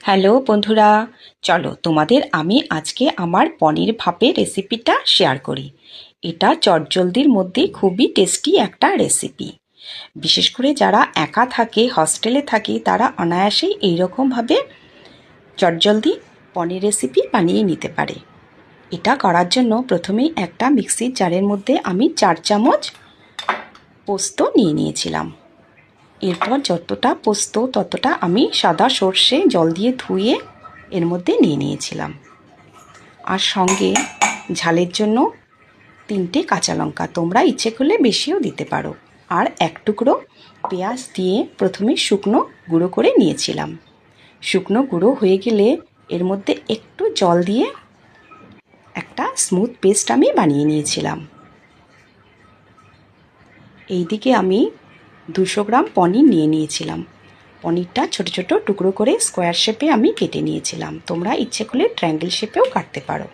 Hello বন্ধুরা, চলো তোমাদের আমি আজকে আমার পনির ভাপের রেসিপিটা শেয়ার করি। এটা চটজলদির মধ্যে খুবই টেস্টি একটা রেসিপি। বিশেষ করে যারা একা থাকে, হস্টেলে থাকে, তারা অনায়াসেই এইরকমভাবে চটজলদি পনির রেসিপি বানিয়ে নিতে পারে। এটা করার জন্য প্রথমেই একটা মিক্সির জারের মধ্যে আমি 4 চামচ পোস্ত নিয়ে নিয়েছিলাম। এরপর যতটা পোস্ত ততটা আমি সাদা সর্ষে জল দিয়ে ধুয়ে এর মধ্যে নিয়ে নিয়েছিলাম। আর সঙ্গে ঝালের জন্য 3টে কাঁচা লঙ্কা, তোমরা ইচ্ছে করলে বেশিও দিতে পারো। আর 1 টুকরো পেঁয়াজ দিয়ে প্রথমে শুকনো গুঁড়ো করে নিয়েছিলাম। শুকনো গুঁড়ো হয়ে গেলে এর মধ্যে একটু জল দিয়ে একটা স্মুথ পেস্ট আমি বানিয়ে নিয়েছিলাম। এইদিকে আমি 200 গ্রাম পনির নিয়ে নিয়েছিলাম। পনিরটা ছোট ছোট টুকরো করে স্কোয়ার শেপে আমি কেটে নিয়েছিলাম। তোমরা ইচ্ছে করলে ট্রায়াঙ্গেল শেপেও কাটতে পারো।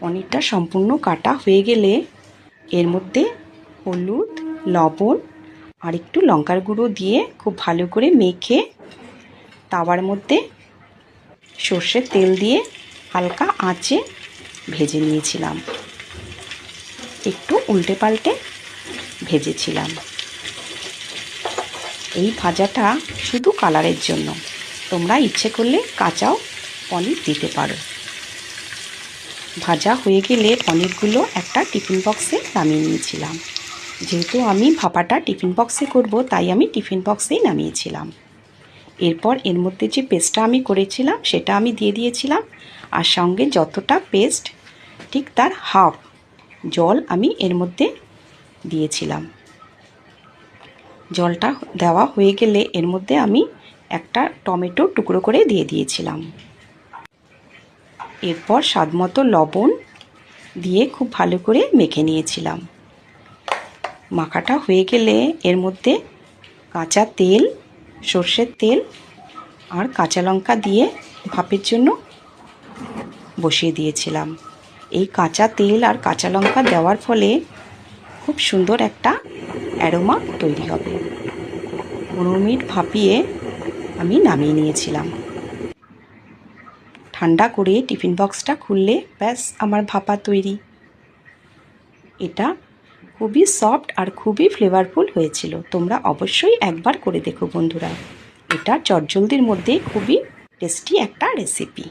পনিরটা সম্পূর্ণ কাটা হয়ে গেলে এর মধ্যে হলুদ, লবণ আর একটু লঙ্কার গুঁড়ো দিয়ে খুব ভালো করে মেখে তাওয়ার মধ্যে সর্ষের তেল দিয়ে হালকা আঁচে ভেজে নিয়েছিলাম। একটু উল্টে পাল্টে ভেজেছিলাম। এই ভাজাটা শুধু কালারের জন্য, তোমরা ইচ্ছে করলে কাঁচাও পনির দিতে পারো। ভাজা হয়ে গেলে পনিরগুলো একটা টিফিন বক্সে নামিয়ে নিয়েছিলাম। যেহেতু আমি ভাপাটা টিফিন বক্সে করব, তাই আমি টিফিন বক্সেই নামিয়েছিলাম। এরপর এর মধ্যে যে পেস্টটা আমি করেছিলাম সেটা আমি দিয়ে দিয়েছিলাম। আর সঙ্গে যতটা পেস্ট ঠিক তার হাফ জল আমি এর মধ্যে দিয়েছিলাম। জলটা দেওয়া হয়ে গেলে এর মধ্যে আমি একটা টমেটো টুকরো করে দিয়ে দিয়েছিলাম। এরপর স্বাদমতো লবণ দিয়ে খুব ভালো করে মেখে নিয়েছিলাম। মাখাটা হয়ে গেলে এর মধ্যে কাঁচা তেল, সর্ষের তেল আর কাঁচা লঙ্কা দিয়ে ভাপের জন্য বসিয়ে দিয়েছিলাম। এই কাঁচা তেল আর কাঁচা লঙ্কা দেওয়ার ফলে খুব সুন্দর একটা অ্যারোমা তৈরি হবে। 15 মিনিট ভাপিয়ে আমি নামিয়ে নিয়েছিলাম। ঠান্ডা করে টিফিন বক্সটা খুললে ব্যাস আমার ভাপা তৈরি। এটা খুবই সফট আর খুবই ফ্লেভারফুল হয়েছিল। তোমরা অবশ্যই একবার করে দেখো বন্ধুরা। এটা চটজলদির মধ্যে খুবই টেস্টি একটা রেসিপি।